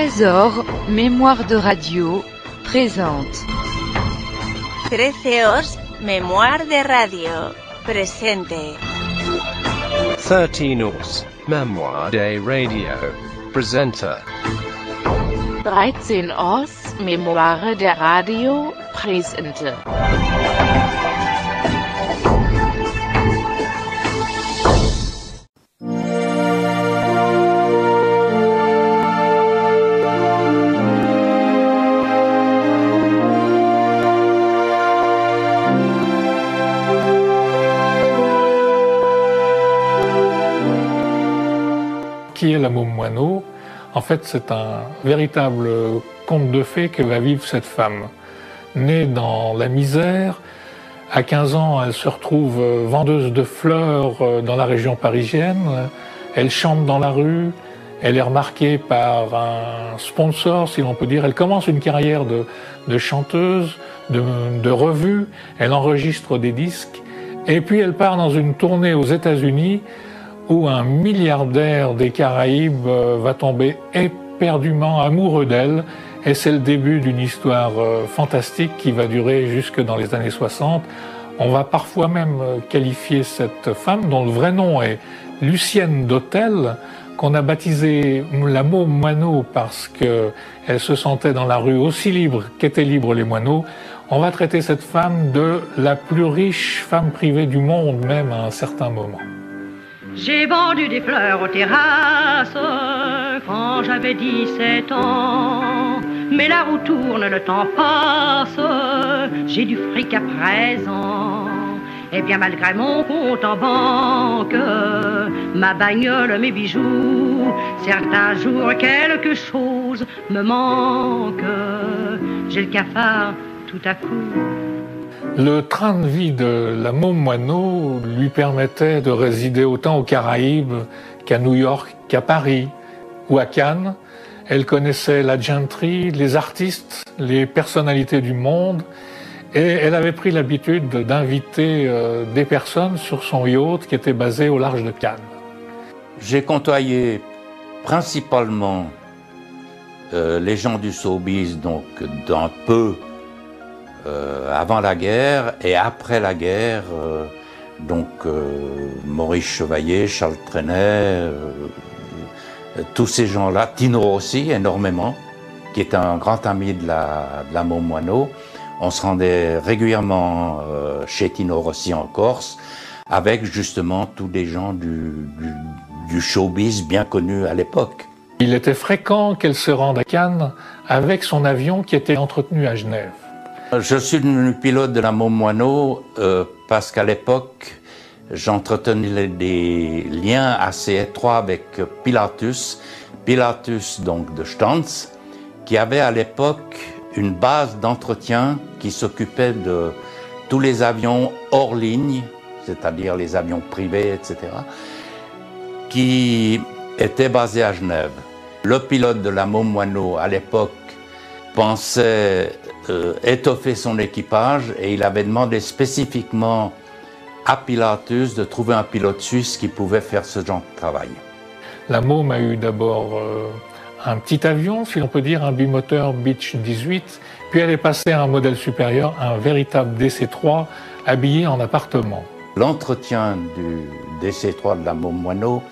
Trésor, mémoire de radio, présente. 13 mémoire de radio, presente. 13 mémoire de radio, presente. 13 mémoire de radio, presente. Qui est la môme moineau? En fait, c'est un véritable conte de fées que va vivre cette femme. Née dans la misère, à 15 ans, elle se retrouve vendeuse de fleurs dans la région parisienne. Elle chante dans la rue, elle est remarquée par un sponsor, si l'on peut dire. Elle commence une carrière de chanteuse, de revue, elle enregistre des disques, et puis elle part dans une tournée aux États-Unis où un milliardaire des Caraïbes va tomber éperdument amoureux d'elle, et c'est le début d'une histoire fantastique qui va durer jusque dans les années 60. On va parfois même qualifier cette femme, dont le vrai nom est Lucienne d'Hôtel, qu'on a baptisée la môme moineau parce qu'elle se sentait dans la rue aussi libre qu'étaient libres les moineaux. On va traiter cette femme de la plus riche femme privée du monde, même à un certain moment. J'ai vendu des fleurs aux terrasses quand j'avais 17 ans. Mais la roue tourne, le temps passe, j'ai du fric à présent. Et bien malgré mon compte en banque, ma bagnole, mes bijoux, certains jours quelque chose me manque. J'ai le cafard tout à coup. Le train de vie de la môme moineau lui permettait de résider autant aux Caraïbes qu'à New York, qu'à Paris ou à Cannes. Elle connaissait la gentry, les artistes, les personnalités du monde, et elle avait pris l'habitude d'inviter des personnes sur son yacht qui était basé au large de Cannes. J'ai côtoyé principalement les gens du showbiz, donc d'un peu avant la guerre et après la guerre, Maurice Chevalier, Charles Trenet, tous ces gens-là, Tino Rossi énormément, qui est un grand ami de la môme moineau. On se rendait régulièrement chez Tino Rossi en Corse, avec justement tous les gens du showbiz bien connus à l'époque. Il était fréquent qu'elle se rende à Cannes avec son avion qui était entretenu à Genève. Je suis devenu pilote de la môme moineau parce qu'à l'époque, j'entretenais des liens assez étroits avec Pilatus donc de Stans, qui avait à l'époque une base d'entretien qui s'occupait de tous les avions hors ligne, c'est-à-dire les avions privés, etc., qui étaient basés à Genève. Le pilote de la môme moineau à l'époque pensait étoffer son équipage et il avait demandé spécifiquement à Pilatus de trouver un pilote suisse qui pouvait faire ce genre de travail. La môme a eu d'abord un petit avion, si l'on peut dire, un bimoteur Beech 18, puis elle est passée à un modèle supérieur, un véritable DC-3 habillé en appartement. L'entretien du DC-3 de la môme moineau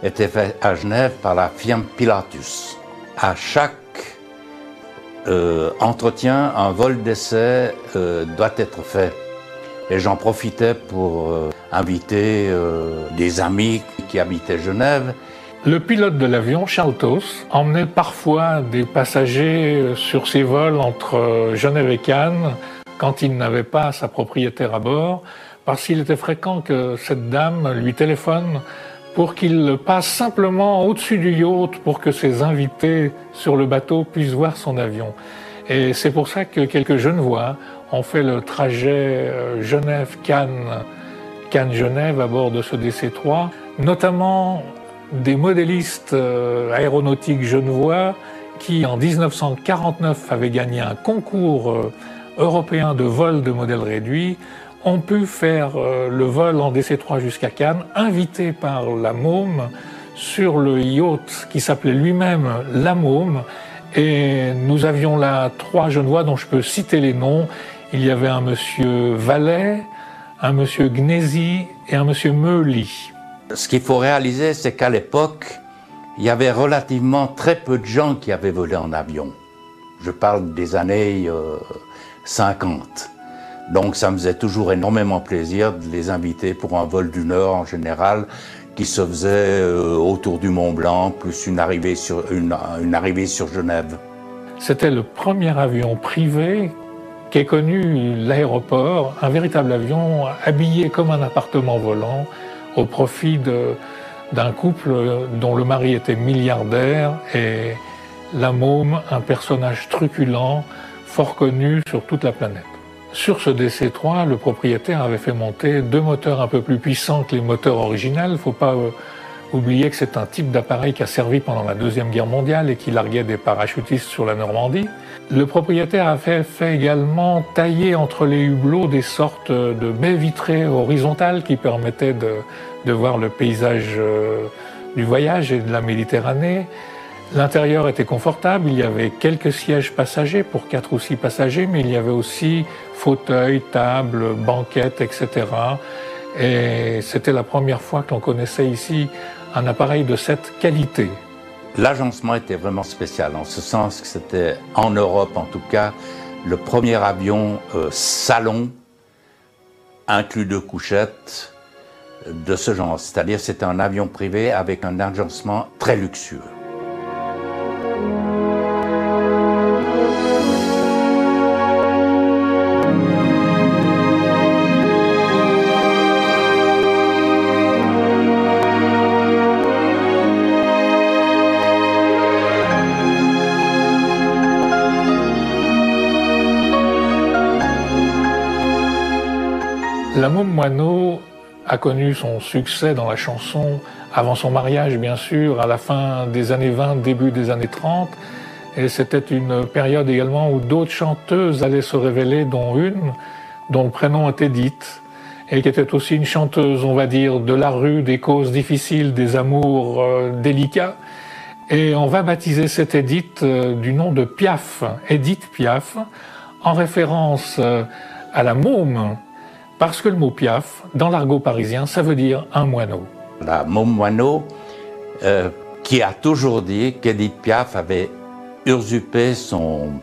était fait à Genève par la firme Pilatus. À chaque entretien, un vol d'essai doit être fait. Et j'en profitais pour inviter des amis qui habitaient Genève. Le pilote de l'avion, Charles Toss, emmenait parfois des passagers sur ses vols entre Genève et Cannes quand il n'avait pas sa propriétaire à bord, parce qu'il était fréquent que cette dame lui téléphone pour qu'il passe simplement au-dessus du yacht pour que ses invités sur le bateau puissent voir son avion. Et c'est pour ça que quelques Genevois ont fait le trajet Genève-Cannes, Cannes-Genève à bord de ce DC-3, notamment des modélistes aéronautiques genevois qui, en 1949, avaient gagné un concours européen de vol de modèles réduits, ont pu faire le vol en DC-3 jusqu'à Cannes, invités par la môme sur le yacht qui s'appelait lui-même la môme, Et nous avions là 3 Genevois dont je peux citer les noms. Il y avait un monsieur Vallet, un monsieur Gnesi et un monsieur Meuli. Ce qu'il faut réaliser, c'est qu'à l'époque, il y avait relativement très peu de gens qui avaient volé en avion. Je parle des années 50. Donc ça me faisait toujours énormément plaisir de les inviter pour un vol d'1 heure en général, qui se faisait autour du Mont Blanc, plus une arrivée sur Genève. C'était le premier avion privé qu'ait connu l'aéroport, un véritable avion habillé comme un appartement volant, au profit d'un couple dont le mari était milliardaire et la môme, un personnage truculent, fort connu sur toute la planète. Sur ce DC-3, le propriétaire avait fait monter 2 moteurs un peu plus puissants que les moteurs originaux. Il ne faut pas oublier que c'est un type d'appareil qui a servi pendant la Deuxième Guerre mondiale et qui larguait des parachutistes sur la Normandie. Le propriétaire a fait également tailler entre les hublots des sortes de baies vitrées horizontales qui permettaient de voir le paysage du voyage et de la Méditerranée. L'intérieur était confortable, il y avait quelques sièges passagers pour 4 ou 6 passagers, mais il y avait aussi fauteuils, tables, banquettes, etc. Et c'était la première fois que l'on connaissait ici un appareil de cette qualité. L'agencement était vraiment spécial, en ce sens que c'était, en Europe en tout cas, le premier avion salon, inclus de couchettes, de ce genre. C'est-à-dire c'était un avion privé avec un agencement très luxueux. La môme Moineau a connu son succès dans la chanson avant son mariage, bien sûr, à la fin des années 20, début des années 30. Et c'était une période également où d'autres chanteuses allaient se révéler, dont une dont le prénom était Edith, et qui était aussi une chanteuse, on va dire, de la rue, des causes difficiles, des amours délicats. Et on va baptiser cette Edith du nom de Piaf, Edith Piaf, en référence à la môme, parce que le mot Piaf, dans l'argot parisien, ça veut dire un moineau. La môme Moineau, qui a toujours dit qu'Edith Piaf avait usurpé son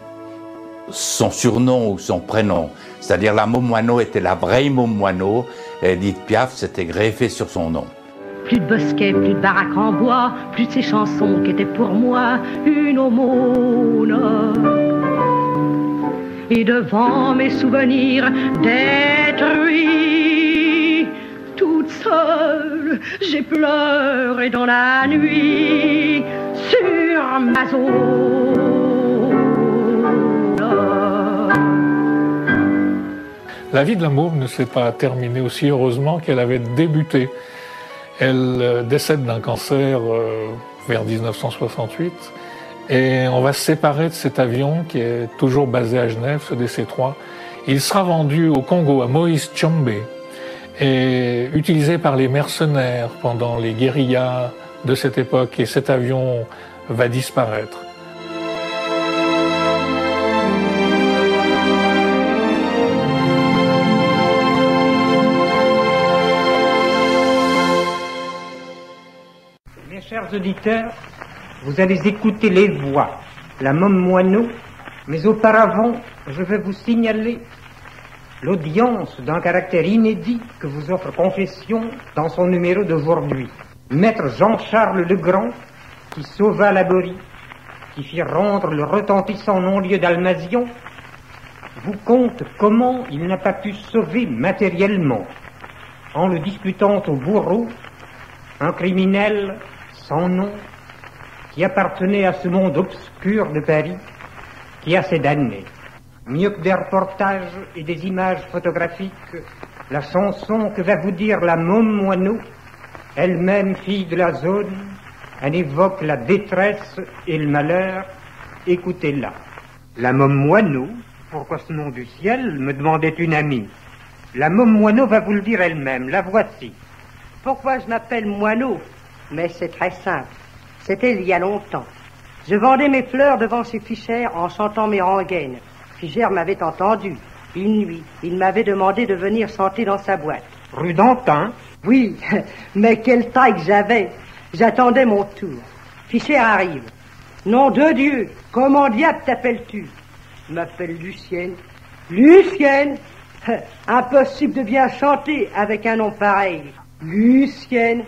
surnom ou son prénom. C'est-à-dire la môme Moineau était la vraie môme Moineau, et Edith Piaf s'était greffée sur son nom. Plus de bosquets, plus de baraques en bois, plus de ces chansons qui étaient pour moi une aumône. Et devant mes souvenirs détruits, toute seule, j'ai pleuré dans la nuit sur ma zone. La vie de la môme ne s'est pas terminée aussi heureusement qu'elle avait débuté. Elle décède d'un cancer vers 1968 et on va se séparer de cet avion qui est toujours basé à Genève, ce DC-3. Il sera vendu au Congo, à Moïse Tshombe, et utilisé par les mercenaires pendant les guérillas de cette époque, et cet avion va disparaître. Mes chers auditeurs, vous allez écouter les voix, la môme Moineau, mais auparavant, je vais vous signaler l'audience d'un caractère inédit que vous offre Confession dans son numéro d'aujourd'hui. Maître Jean-Charles Legrand, qui sauva Laborie, qui fit rendre le retentissant non-lieu d'Almazion, vous conte comment il n'a pas pu sauver matériellement, en le disputant au bourreau, un criminel sans nom, qui appartenait à ce monde obscur de Paris, qui a ses damnés. Mieux que des reportages et des images photographiques, la chanson que va vous dire la môme Moineau, elle-même fille de la zone, elle évoque la détresse et le malheur. Écoutez-la. La môme Moineau, pourquoi ce nom du ciel, me demandait une amie. La môme Moineau va vous le dire elle-même, la voici. Pourquoi je m'appelle Moineau? Mais c'est très simple. C'était il y a longtemps. Je vendais mes fleurs devant chez Fischer en chantant mes rengaines. Fischer m'avait entendu. Une nuit, il m'avait demandé de venir chanter dans sa boîte. Rue d'Antin? Oui, mais quelle taille que j'avais. J'attendais mon tour. Fischer arrive. Nom de Dieu, comment diable t'appelles-tu? Je m'appelle Lucienne. Lucienne? Impossible de bien chanter avec un nom pareil. Lucienne.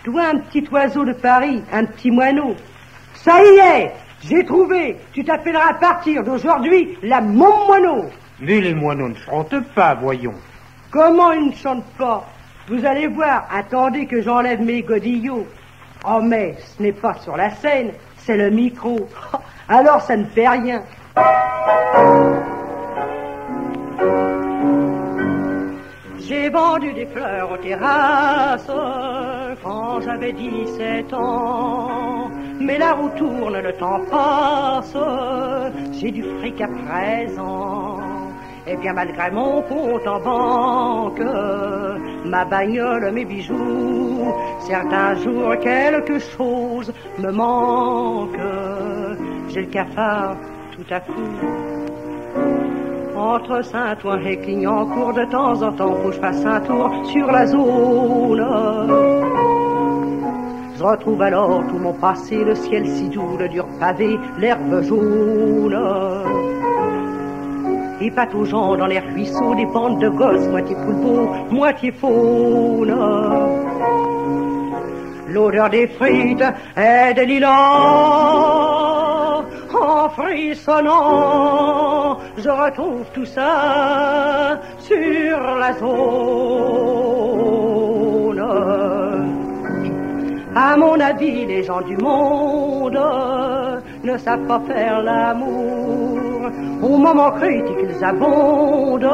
Toi, un petit oiseau de Paris, un petit moineau. Ça y est, j'ai trouvé. Tu t'appelleras à partir d'aujourd'hui la Montmoineau. Mais les moineaux ne chantent pas, voyons. Comment ils ne chantent pas? Vous allez voir, attendez que j'enlève mes godillots. Oh mais, ce n'est pas sur la scène, c'est le micro. Alors ça ne fait rien. J'ai vendu des fleurs aux terrasses quand j'avais 17 ans. Mais la roue tourne, le temps passe, j'ai du fric à présent. Et bien malgré mon compte en banque, ma bagnole, mes bijoux, certains jours quelque chose me manque. J'ai le cafard tout à coup. Entre Saint-Ouen et Clignancourt, de temps en temps, faut que je fasse un tour sur la zone. Je retrouve alors tout mon passé, le ciel si doux, le dur pavé, l'herbe jaune. Et pataugeant dans les ruisseaux, des bandes de gosses, moitié poulpeau, moitié faune. L'odeur des frites et des lilas, en frissonnant, je retrouve tout ça sur la zone. À mon avis, les gens du monde ne savent pas faire l'amour. Au moment critique, ils abondent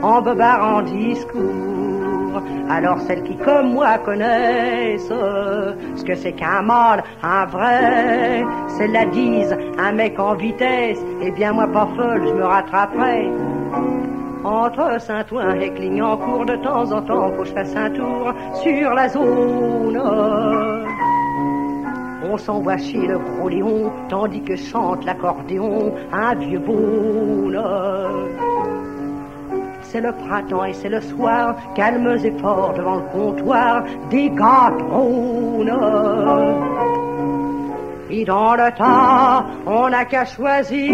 en beubard, en discours. Alors celles qui, comme moi, connaissent ce que c'est qu'un mâle, un vrai, celles-là disent un mec en vitesse. Eh bien, moi, pas folle, je me rattraperai. Entre Saint-Ouen et Clignancourt, de temps en temps, faut que je fasse un tour sur la zone. On s'envoie chez le gros Léon, tandis que chante l'accordéon un vieux beaune. C'est le printemps et c'est le soir, calmes et forts devant le comptoir, des gars trônent. Et dans le tas, on n'a qu'à choisir.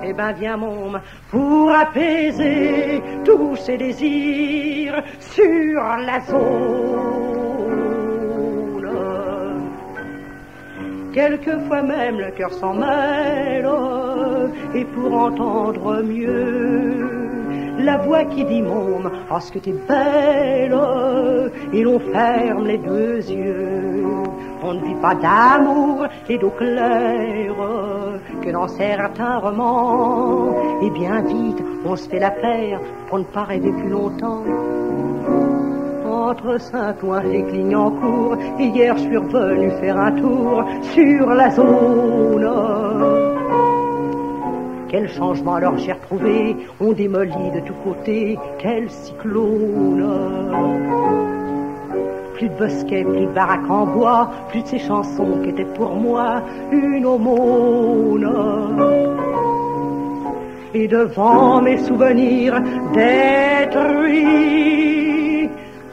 Eh ben viens môme, pour apaiser tous ces désirs sur la zone. Quelquefois même le cœur s'en mêle, et pour entendre mieux la voix qui dit môme, oh ce que t'es belle, et l'on ferme les deux yeux. On ne vit pas d'amour et d'eau claire que dans certains romans. Et bien vite, on se fait la paire pour ne pas rêver plus longtemps. Entre Saint-Ouen et Clignancourt, hier je suis revenu faire un tour sur la zone. Quel changement alors j'ai retrouvé, on démolit de tous côtés, quel cyclone. Plus de bosquets, plus de baraques en bois, plus de ces chansons qui étaient pour moi une aumône. Et devant mes souvenirs détruits,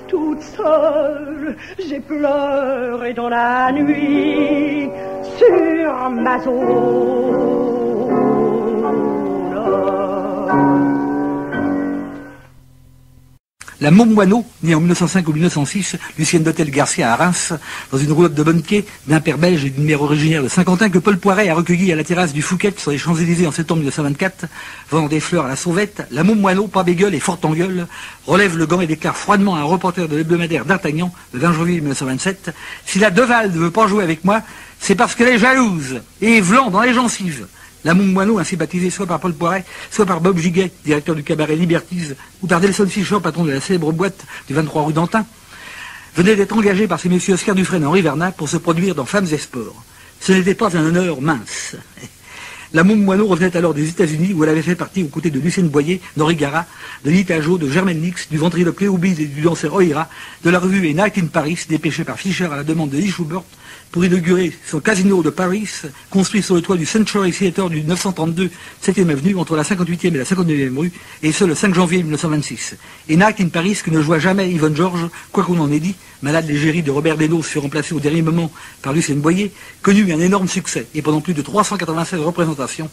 toute seule, j'ai pleuré dans la nuit sur ma zone. La Montmoineau, née en 1905 ou 1906, Lucienne d'Hôtel-Garcia à Reims, dans une roulotte de bonne quai d'un père belge et d'une mère originaire de Saint-Quentin que Paul Poiret a recueilli à la terrasse du Fouquet sur les Champs-Élysées en septembre 1924, vendant des fleurs à la sauvette, la Montmoineau, pas bégueule et forte en gueule, relève le gant et déclare froidement à un reporter de l'hebdomadaire d'Artagnan, le 20 janvier 1927, « Si la Deval ne veut pas jouer avec moi, c'est parce qu'elle est jalouse et vlan dans les gencives. » La Montmoineau, ainsi baptisée soit par Paul Poiret, soit par Bob Giguet, directeur du cabaret Liberties, ou par Delson Fischer, patron de la célèbre boîte du 23 rue d'Antin, venait d'être engagé par ces messieurs Oscar Dufresne et Henri Vernat pour se produire dans Femmes et Sports. Ce n'était pas un honneur mince. La Môme Moineau revenait alors des États-Unis où elle avait fait partie aux côtés de Lucienne Boyer, d'Henri Gara, de Lita Jo, de Germaine Nix, du ventriloque Léobiz et du danseur Oira, de la revue A Night in Paris, dépêchée par Fischer à la demande de Lee Schubert pour inaugurer son casino de Paris, construit sur le toit du Century Theatre du 932 7e avenue entre la 58e et la 59e rue, et ce le 5 janvier 1926. A Night in Paris que ne joua jamais Yvonne Georges, quoi qu'on en ait dit, malade l'égérie de Robert Desnos fut remplacé au dernier moment par Lucienne Boyer, connut un énorme succès, et pendant plus de 396 représentations,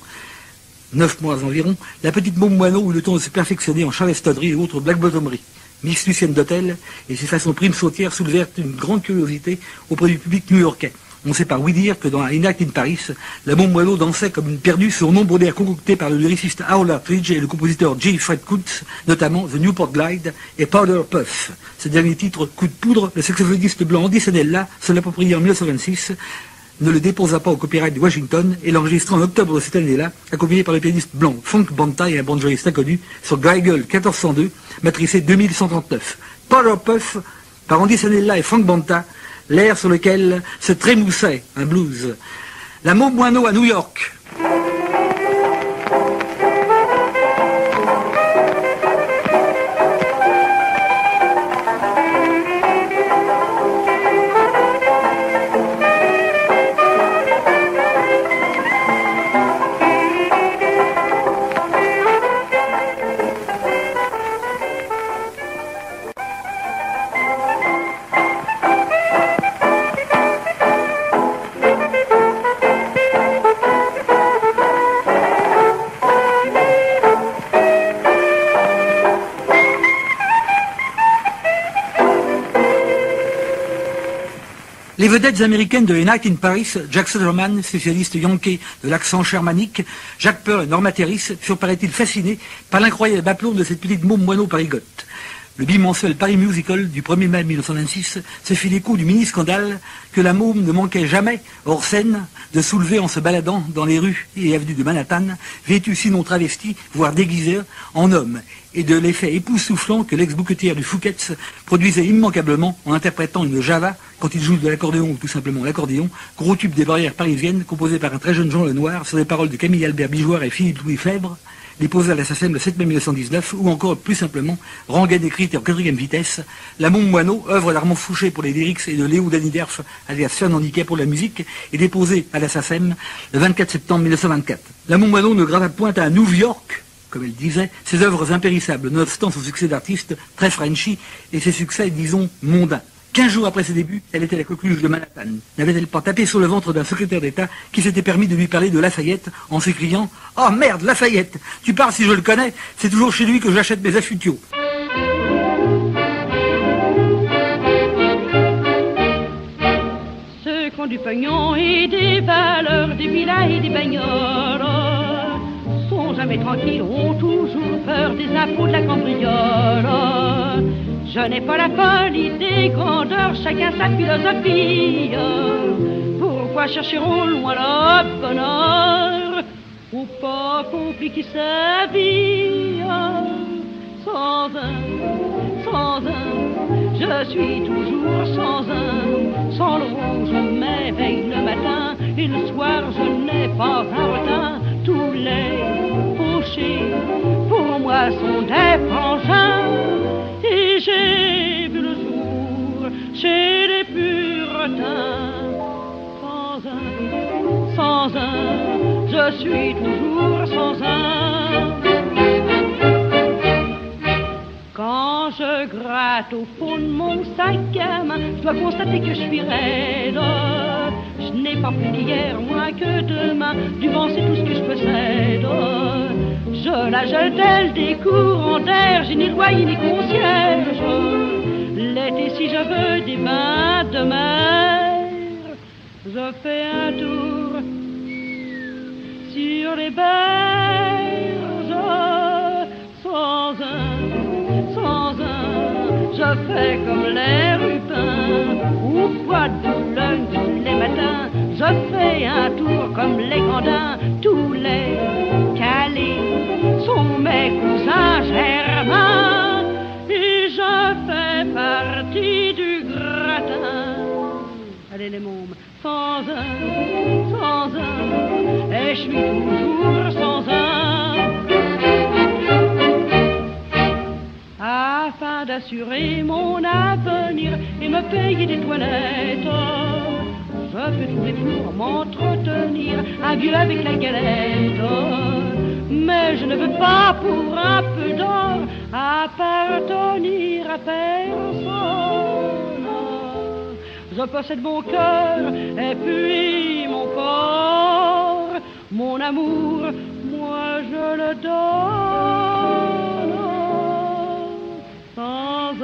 9 mois environ, la petite Môme Moineau eut le temps de se perfectionner en charlestonnerie et autres black-bottomeries. Miss Lucienne d'Hôtel et ses façons prime sautières soulevèrent une grande curiosité auprès du public new-yorkais. On sait par oui dire que dans A Night in Paris, la Môme Moineau dansait comme une perdue sur nombre d'airs concoctés par le lyriciste Howard Partridge et le compositeur J. Fred Kuntz, notamment The Newport Glide et Powder Puff. Ce dernier titre, coup de poudre, le saxophoniste blanc Andy Sennella se l'appropria en 1926, ne le déposa pas au copyright de Washington et l'enregistra en octobre de cette année-là, accompagné par le pianiste blanc Funk Banta et un banjoiste inconnu sur Geigel 1402, matricé 2139. Powder Puff, par Andy Sennella et Funk Banta, l'air sur lequel se trémoussait un blues. La Môme Moineau à New York. Les vedettes américaines de A Night in Paris, Jack Sutherland, spécialiste yankee de l'accent germanique, Jacques Pearl et Norma Terris furent, paraît-il, fascinés par l'incroyable aplomb de cette petite Môme Moineau parigote. Le bimensuel Paris Musical du 1er mai 1926 se fit l'écho du mini-scandale que la Môme ne manquait jamais, hors scène, de soulever en se baladant dans les rues et avenues de Manhattan, vêtue sinon travestie, voire déguisée en homme, et de l'effet époustouflant que l'ex-bouquetière du Fouquet's produisait immanquablement en interprétant une java quand il joue de l'accordéon ou tout simplement l'accordéon, gros tube des barrières parisiennes composé par un très jeune Jean Lenoir sur les paroles de Camille Albert Bijoire et Philippe Louis Fèvre, déposé à la SACEM le 7 mai 1919, ou encore plus simplement Rengaine écrite en 4e vitesse, La Môme Moineau, œuvre d'Armand Fouché pour les lyrics et de Léo Daniderf alias Fernand Niquet pour la musique, est déposé à la SACEM le 24 septembre 1924. La Môme Moineau ne grava point à New York, comme elle disait, ses œuvres impérissables, nonobstant son succès d'artiste très Frenchy et ses succès, disons, mondains. 15 jours après ses débuts, elle était la coqueluche de Manhattan. N'avait-elle pas tapé sur le ventre d'un secrétaire d'État qui s'était permis de lui parler de Lafayette en s'écriant « Oh merde, Lafayette! Tu parles si je le connais, c'est toujours chez lui que j'achète mes affutiaux. » Ceux qui ont du pognon et des valeurs, des villas et des bagnoles, sont jamais tranquilles, ont toujours peur des impôts de la cambriole. Je n'ai pas la folie des grandeurs, chacun sa philosophie. Pourquoi chercheront loin le bonheur ou pas compliquer sa vie? Sans un, je suis toujours sans le rouge, je m'éveille le matin et le soir je n'ai pas un retin. Tous les fauchés pour moi sont des frangins. Et j'ai vu le jour chez les puritains. Sans un, je suis toujours sans un. Quand je gratte au fond de mon sac à main, je dois constater que je suis raide. Je n'ai pas plus d'hier, moins que demain. Du vent, c'est tout ce que je possède. Je la jette, elle des courants d'air. J'ai ni loyer ni concierge. L'été, si je veux des bains de mer, je fais un tour sur les berges. Sans un, je fais comme les rupins ou bois de Boulogne tous les matins. Je fais un tour comme les Grandins. Tous les Calais sont mes cousins germains et je fais partie du gratin. allez les mômes, sans un, et je suis toujours sans un. Afin d'assurer mon avenir et me payer des toilettes, je fais tout pour m'entretenir, adieu avec la galette. Mais je ne veux pas pour un peu d'or appartenir à personne. Je possède mon cœur et puis mon corps, mon amour, moi je le donne. Sans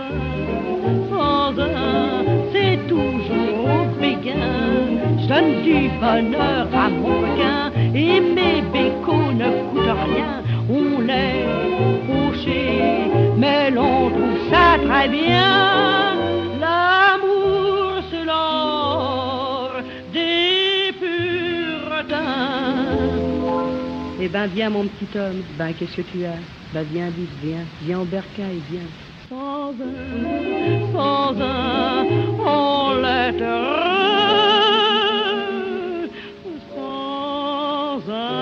un, c'est toujours béguin. Je donne du bonheur à mon requin et mes bécots ne coûtent rien. On les fauché, mais l'on trouve ça très bien. L'amour, c'est l'or des puritains. Eh ben viens mon petit homme, ben qu'est-ce que tu as? Ben viens vite, viens au bercail, viens. Sans un, on l'est heureux. Sans un.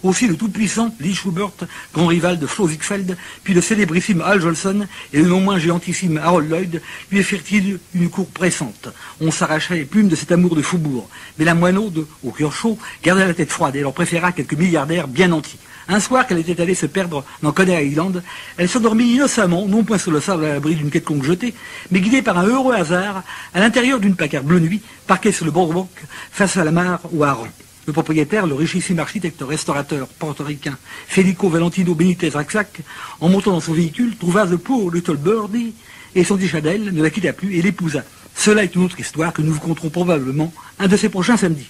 Aussi le tout-puissant Lee Schubert, grand rival de Flo Ziegfeld, puis le célébrissime Al Jolson et le non moins géantissime Harold Lloyd lui offrirent-ils une cour pressante. On s'arrachait les plumes de cet amour de faubourg. Mais la moineau, au cœur chaud, gardait la tête froide et leur préféra quelques milliardaires bien nantis. Un soir qu'elle était allée se perdre dans Coney Island, elle s'endormit innocemment, non point sur le sable à l'abri d'une quelconque jetée, mais guidée par un heureux hasard, à l'intérieur d'une pancarte bleu nuit, parquée sur le boardwalk, face à la mare ou à Aran. Le propriétaire, le richissime architecte restaurateur portoricain Federico Valentino Benitez Raxac, en montant dans son véhicule, trouva The Poor Little Birdie et son dit Chadel, ne la quitta plus et l'épousa. Cela est une autre histoire que nous vous conterons probablement un de ces prochains samedis.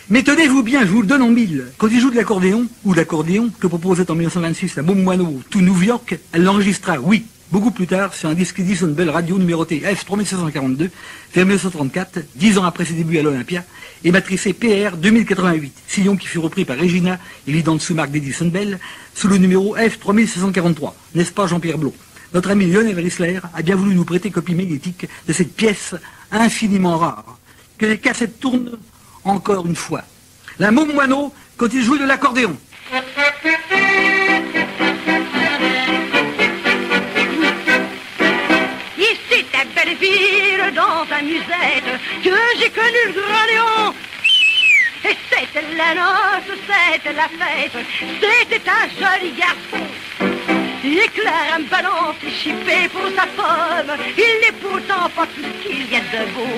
Mais tenez-vous bien, je vous le donne en mille. Quand il joue de l'accordéon, ou l'accordéon, que proposait en 1926 la Môme Moineau tout New York, elle l'enregistra, oui, beaucoup plus tard, sur un disque Edison Bell Radio numéroté F3742, vers 1934, 10 ans après ses débuts à l'Olympia, et matricé PR 2088, sillon qui fut repris par Regina, évidente sous-marque d'Edison Bell, sous le numéro F3743. N'est-ce pas Jean-Pierre Blot? Notre ami Lionel Rissler a bien voulu nous prêter copie magnétique de cette pièce infiniment rare. Que les cassettes tournent encore une fois. La Môme Moineau quand il joue de l'accordéon. Ici ta belle ville dans ta musette que j'ai connu le Grand Léon. Et c'était la noce, c'était la fête, c'était un joli garçon. Éclair un ballon, chippé pour sa pomme. Il n'est pourtant pas tout ce qu'il y a de beau.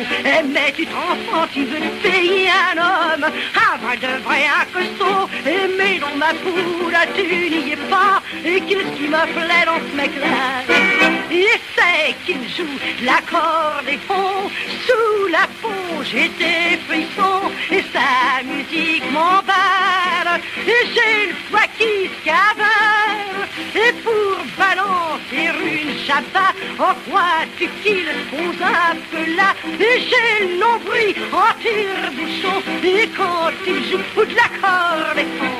Mais tu te rends compte, tu veux payer un homme. Avoir de vrai un costaud. Mais dans ma poule, tu n'y es pas. Et qu'est-ce qui me plaît dans ce mec-là? Et c'est qu'il joue l'accordéon. Sous la peau, j'ai des frissons. Et sa musique m'emballe. Et j'ai le foie qui se cavale. Et pour balancer une jabba, en crois-tu qu'il pose un peu là? Et j'ai le nombril en tire-bouchon, et quand il joue de l'accordéon,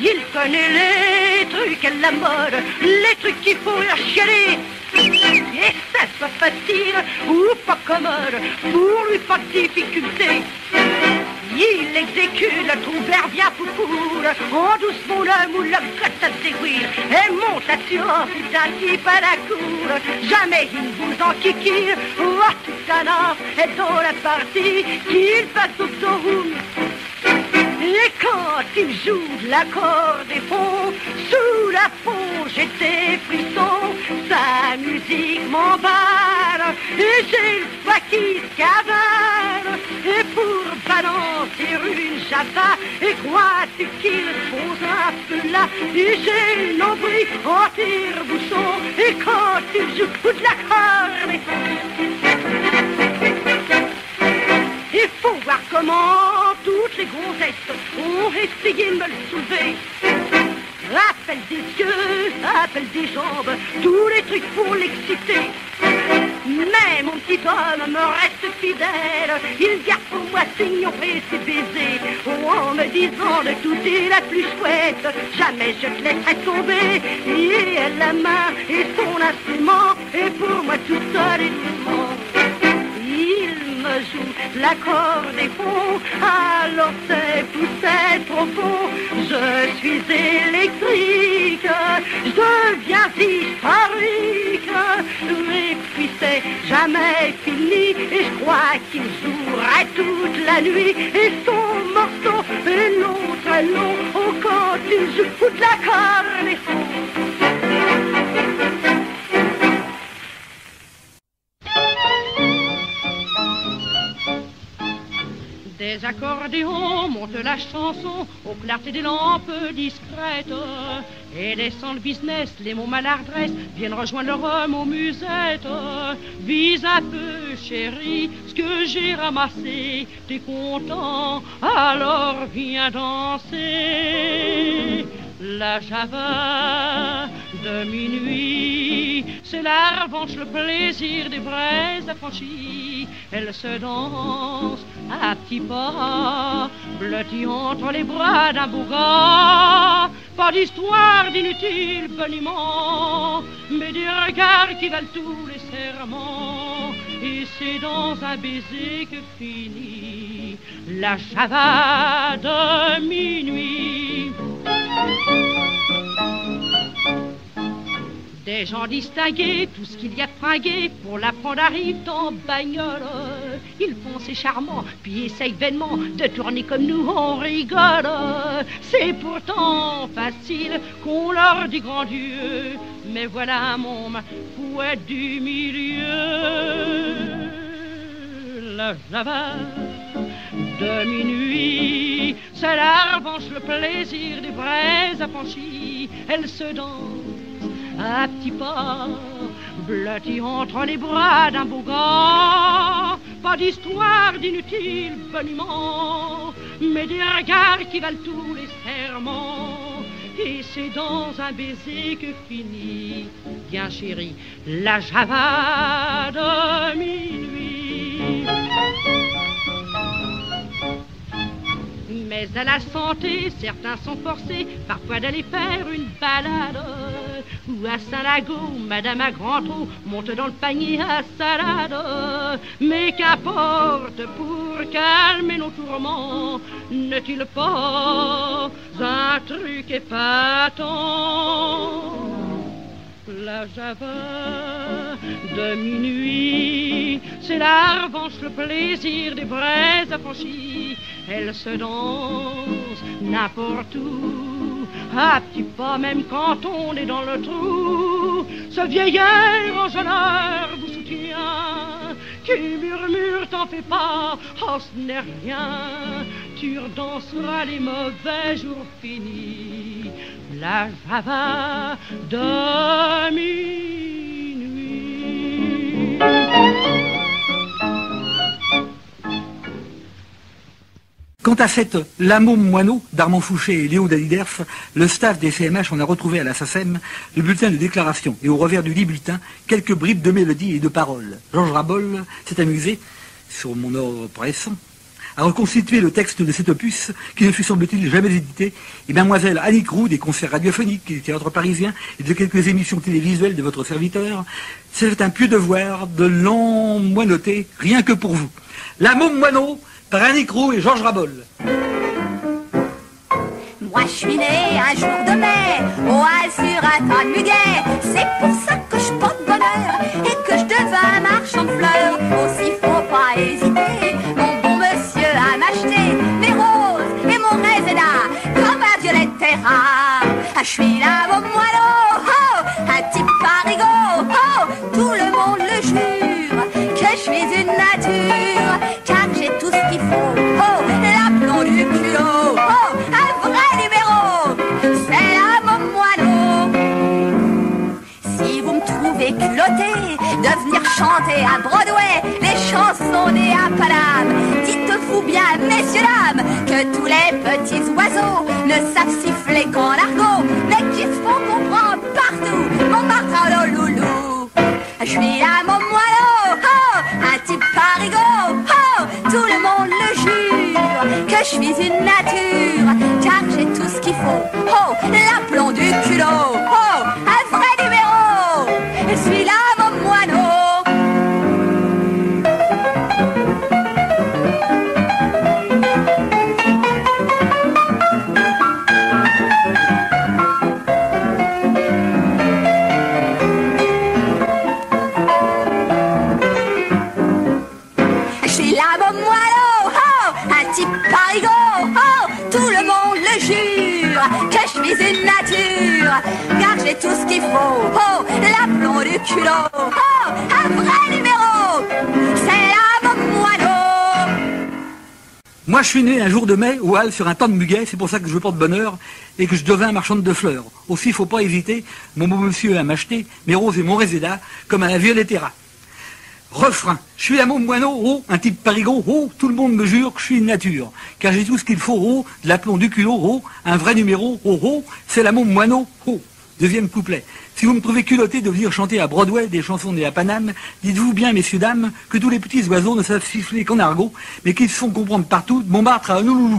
il connaît les trucs à la mode, les trucs qu'il faut chialer. Et ça soit facile ou pas commode, pour lui pas de difficulté. Il exécute le troubert bien foufoule, en douce pour le moule, le cote à déguire, et monte l'assurance d'un type à la cour. Jamais il vous enquiquille, oh tout un an est dans la partie, qu'il passe au showroom. Et quand il joue de l'accordéon, sous la peau j'ai des frissons, sa musique m'emballe, et j'ai le foie qui se cavale, et pour balancer une jabba, et crois-tu qu'il pose un peu là, et j'ai le nombril en tire-bouchon, et quand il joue de l'accordéon, il faut voir comment toutes les gonzesses ont essayé de me le soulever. Appelle des yeux, appelle des jambes, tous les trucs pour l'exciter. Mais mon petit homme me reste fidèle, il garde pour moi ses mignons et ses baisers. Oh, en me disant de tout est la plus chouette, jamais je te laisserai tomber. Et elle la main et son instrument, et pour moi tout seul et doucement. Il me joue l'accordéon, alors ses poussées profond. Je suis électrique, je deviens historique. Et puis c'est jamais fini, et je crois qu'il jouerait toute la nuit. Et son morceau est long, très long, oh, quand il joue toute l'accordéon. Des accordéons montent la chanson aux clartés des lampes discrètes. Et les sons de business, les mots maladresses viennent rejoindre leur mot musette. Vise un peu, chérie, ce que j'ai ramassé. T'es content, alors viens danser. La java de minuit, c'est la revanche, le plaisir des vrais affranchis. Elle se danse à petits pas, blottie entre les bras d'un beau gars. Pas d'histoire d'inutile boniment, mais des regards qui valent tous les serments. Et c'est dans un baiser que finit la java de minuit. Des gens distingués, tout ce qu'il y a de fringué, pour l'apprendre arrivent en bagnole. Ils font c'est charmant, puis essayent vainement de tourner comme nous, on rigole. C'est pourtant facile qu'on leur dit grand Dieu, mais voilà mon poète du milieu. La java de minuit, c'est la revanche, le plaisir des vrais affranchis. Elle se danse à petits pas, blottie entre les bras d'un beau gars. Pas d'histoire d'inutile boniment, mais des regards qui valent tous les serments. Et c'est dans un baiser que finit, bien chérie, la java de minuit. Mais à la santé, certains sont forcés parfois d'aller faire une balade. Ou à Saint-Lago, madame à grand trot monte dans le panier à salade. Mais qu'importe, pour calmer nos tourments, n'est-il pas un truc épatant? La java de minuit, c'est la revanche, le plaisir des vrais affranchis. Elle se danse n'importe où, à petits pas, même quand on est dans le trou. Ce vieillard enjôleur vous soutient, qui murmure t'en fais pas, oh ce n'est rien, tu redanseras les mauvais jours finis. La java de minuit. Quant à cette La Môme Moineau d'Armand Fouché et Léo Daliders, le staff des CMH en a retrouvé à la SACEM le bulletin de déclaration et au revers du lit bulletin quelques bribes de mélodies et de paroles. Georges Rabol s'est amusé, sur mon ordre pressant, à reconstituer le texte de cet opus qui ne fut semble-t-il jamais édité, et mademoiselle Annick Roux des concerts radiophoniques du théâtre parisien et de quelques émissions télévisuelles de votre serviteur, c'est un pieux devoir de l'emmoinoter rien que pour vous. La Môme Moineau par Annick Roux et Georges Rabol. Moi je suis né un jour de mai, au hall sur un tas de muguet. C'est pour ça que je porte bonheur et que je devins marchand de fleurs. Aussi faut pas hésiter, mon bon monsieur, à m'acheter mes roses et mon réséda, comme un violette terra. Je suis la Môme Moineau, oh, un type parigot, oh, tout le monde le jure, que je suis une nature, car j'ai tout ce qu'il faut, oh, l'aplomb du culot, oh, un vrai numéro, c'est la Môme Moineau. Si vous me trouvez culotté de venir chanter à Broadway les chansons des Appalaches, dites-vous bien, messieurs dames, que tous les petits oiseaux ne savent siffler qu'en argot, mais qui se font comprendre partout, mon marteau loulou. Je suis la Môme Moineau. une nature, car j'ai tout ce qu'il faut. Oh, l'aplomb du culot. Oh, un vrai numéro, c'est la Môme Moineau. Moi, je suis né un jour de mai au Halles sur un tas de muguet, c'est pour ça que je porte bonheur et que je devins marchande de fleurs. Aussi, il faut pas hésiter, mon beau monsieur à m'acheter mes roses et mon réséda, comme à la Violettera. Refrain, je suis la Môme Moineau, oh, un type parigot, oh, tout le monde me jure que je suis une nature, car j'ai tout ce qu'il faut, oh, de l'aplomb du culot, oh, un vrai numéro, oh, oh, c'est la Môme Moineau, oh. Deuxième couplet. Si vous me trouvez culotté de venir chanter à Broadway des chansons nées à Paname, dites-vous bien, messieurs, dames, que tous les petits oiseaux ne savent siffler qu'en argot, mais qu'ils se font comprendre partout de Montmartre à Honolulu.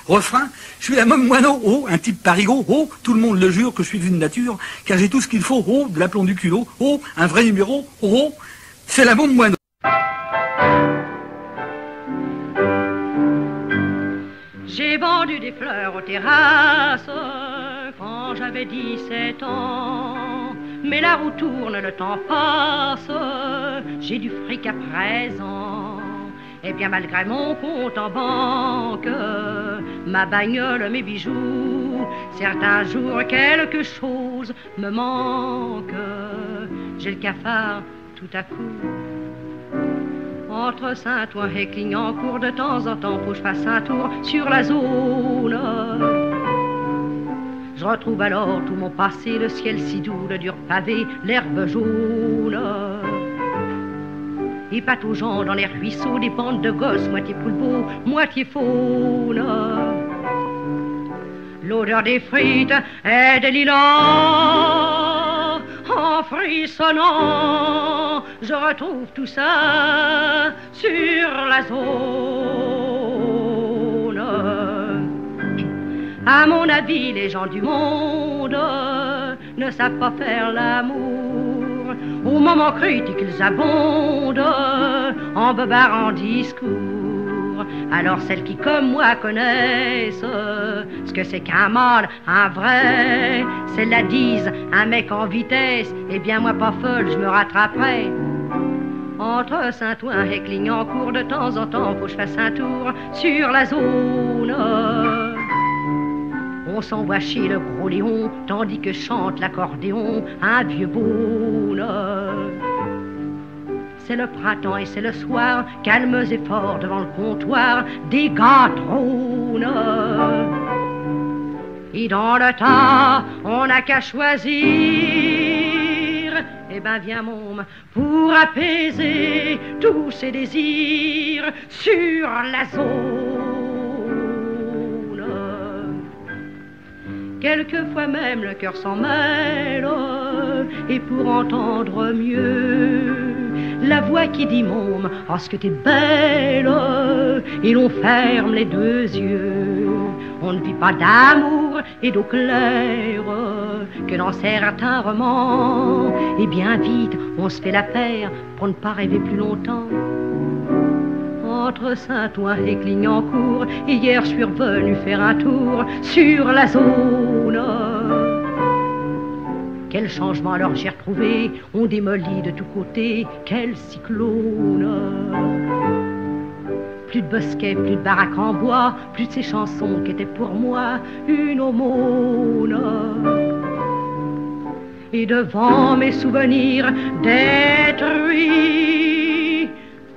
Refrain, je suis la Môme Moineau, oh, un type parigot, oh, tout le monde le jure que je suis une nature, car j'ai tout ce qu'il faut, oh, de l'aplomb du culot, oh, un vrai numéro, oh, oh, c'est la Môme Moineau. J'ai vendu des fleurs aux terrasses quand j'avais 17 ans. Mais la roue tourne, le temps passe, j'ai du fric à présent. Et bien malgré mon compte en banque, ma bagnole, mes bijoux, certains jours quelque chose me manque. J'ai le cafard tout à coup. Entre Saint-Ouen et Clignancourt, de temps en temps, faut que je fasse un tour sur la zone. Je retrouve alors tout mon passé, le ciel si doux, le dur pavé, l'herbe jaune. Et pataugeant dans les ruisseaux, des bandes de gosses, moitié poulpeau, moitié faune. L'odeur des frites et des lilas, en frissonnant, je retrouve tout ça sur la zone. À mon avis, les gens du monde ne savent pas faire l'amour. Au moment critique, ils abondent en beubard, en discours. Alors celles qui, comme moi, connaissent ce que c'est qu'un mâle, un vrai, celles-là disent un mec en vitesse. Eh bien moi, pas folle, je me rattraperai. Entre Saint-Ouen et Clignancourt, de temps en temps, faut que je fasse un tour sur la zone. On s'envoie chez le gros Léon, tandis que chante l'accordéon un vieux beaune. C'est le printemps et c'est le soir, calmes et forts devant le comptoir, des gars trônent. Et dans le tas, on n'a qu'à choisir. Eh ben viens môme, pour apaiser tous ces désirs sur la zone. Quelquefois même le cœur s'en mêle, et pour entendre mieux la voix qui dit môme, oh ce que t'es belle, et l'on ferme les deux yeux. On ne vit pas d'amour et d'eau claire que dans certains romans, et bien vite on se fait la paire pour ne pas rêver plus longtemps. Entre Saint-Ouen et Clignancourt, hier je suis revenu faire un tour sur la zone. Quel changement alors j'ai retrouvé, on démolit de tous côtés, quel cyclone. Plus de bosquets, plus de baraques en bois, plus de ces chansons qui étaient pour moi une aumône. Et devant mes souvenirs détruits,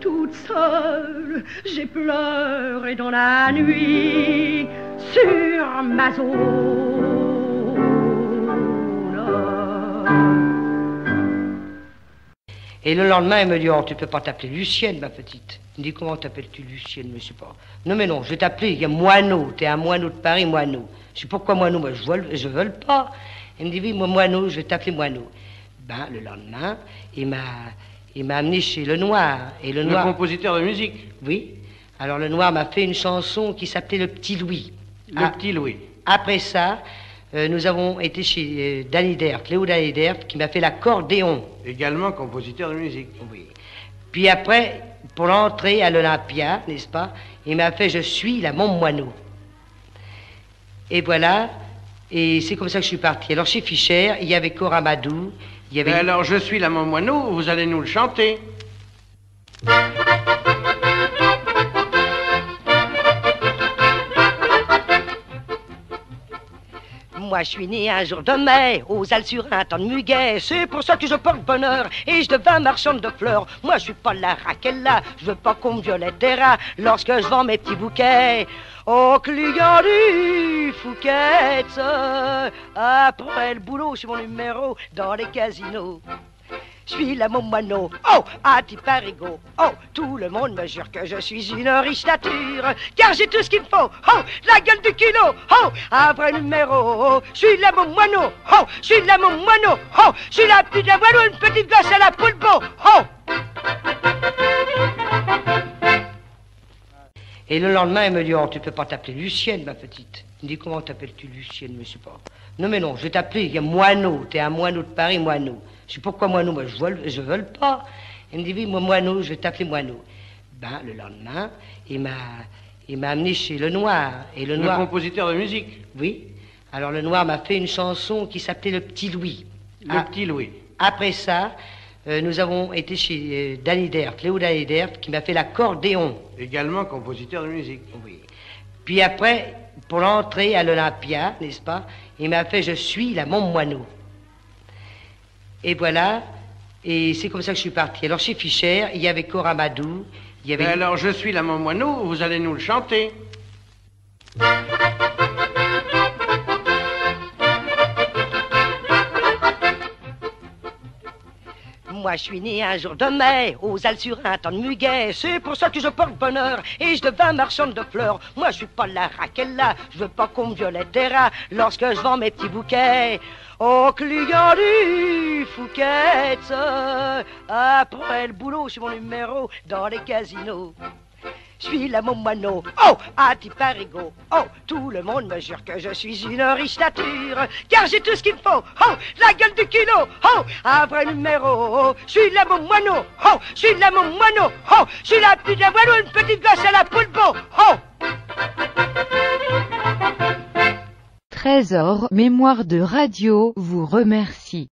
toute seule, j'ai pleuré dans la nuit sur ma zone. Et le lendemain, il me dit, oh, tu peux pas t'appeler Lucienne, ma petite. Il me dit, comment t'appelles-tu Lucienne, monsieur pas? Non, mais non, je vais t'appeler, il y a Moineau, t'es un moineau de Paris, Moineau. Je dis, pourquoi Moineau? Moi, je veux pas. Il me dit, oui, moi, Moineau, je vais t'appeler Moineau. Ben, le lendemain, il m'a amené chez Le Noir. Et le compositeur de musique? Oui. Alors, Le Noir m'a fait une chanson qui s'appelait Le Petit Louis. Petit Louis. Après ça, nous avons été chez Danny Derf, Léo Danny Derf, qui m'a fait l'accordéon. Également compositeur de musique. Oui. Puis après, pour l'entrée à l'Olympia, n'est-ce pas, il m'a fait « Je suis la Môme Moineau ». Et voilà, et c'est comme ça que je suis parti. Alors chez Fischer, il y avait Cora Madou, il y avait... Alors, Je suis la Môme Moineau, vous allez nous le chanter. Moi je suis né un jour de mai, aux Halles sur un temps de muguet. C'est pour ça que je porte bonheur et je devins marchande de fleurs. Moi je suis pas la Raquella, je veux pas qu'on me violette des rats lorsque je vends mes petits bouquets aux clients du Fouquet's. Après le boulot, c'est mon numéro dans les casinos. Je suis la Montmoineau, oh, à Tiparigo, oh, tout le monde me jure que je suis une riche nature, car j'ai tout ce qu'il me faut, oh, la gueule du kilo, oh, un vrai numéro, oh, je suis la Montmoineau, oh, je suis la Montmoineau, oh, je suis la petite Moineau, une petite gosse à la poule beau, oh. Et le lendemain, il me dit, oh, tu peux pas t'appeler Lucienne, ma petite. Il me dit, comment t'appelles-tu Lucienne, mais je sais pas. Non, mais non, je vais t'appeler, il y a Moineau, t'es un moineau de Paris, Moineau. Je sais pourquoi Moineau, moi je veux pas. Il me dit, oui, moi Moineau, je vais t'appeler Moineau. Ben, le lendemain, il m'a amené chez Le Noir. Et le Noir, compositeur de musique. Oui. Alors le Noir m'a fait une chanson qui s'appelait Le Petit Louis. Le Petit Louis. Après ça, nous avons été chez Danny Derf, Léo Danny Derf, qui m'a fait l'accordéon. Également compositeur de musique. Oui. Puis après, pour l'entrée à l'Olympia, n'est-ce pas, il m'a fait Je suis la Montmoineau. Et voilà, et c'est comme ça que je suis parti. Alors chez Fischer, il y avait Cora Madou, il y avait... Mais alors, Je suis la Montmoineau, vous allez nous le chanter. Moi je suis né un jour de mai, aux Halles sur un temps de muguet. C'est pour ça que je porte bonheur et je devins marchande de fleurs. Moi je suis pas la Raquella, je veux pas qu'on me violette des rats lorsque je vends mes petits bouquets aux clients du Fouquet's. Après le boulot, c'est mon numéro dans les casinos. Je suis la Montmoineau, oh, à Tiparigo, oh, tout le monde me jure que je suis une riche nature, car j'ai tout ce qu'il me faut, oh, la gueule du kilo, oh, un vrai numéro, oh, je suis la Montmoineau, oh, je suis la Montmoineau, oh, je suis la petite Moineau, une petite gosse à la poule beau, oh. Trésor Mémoire de Radio vous remercie.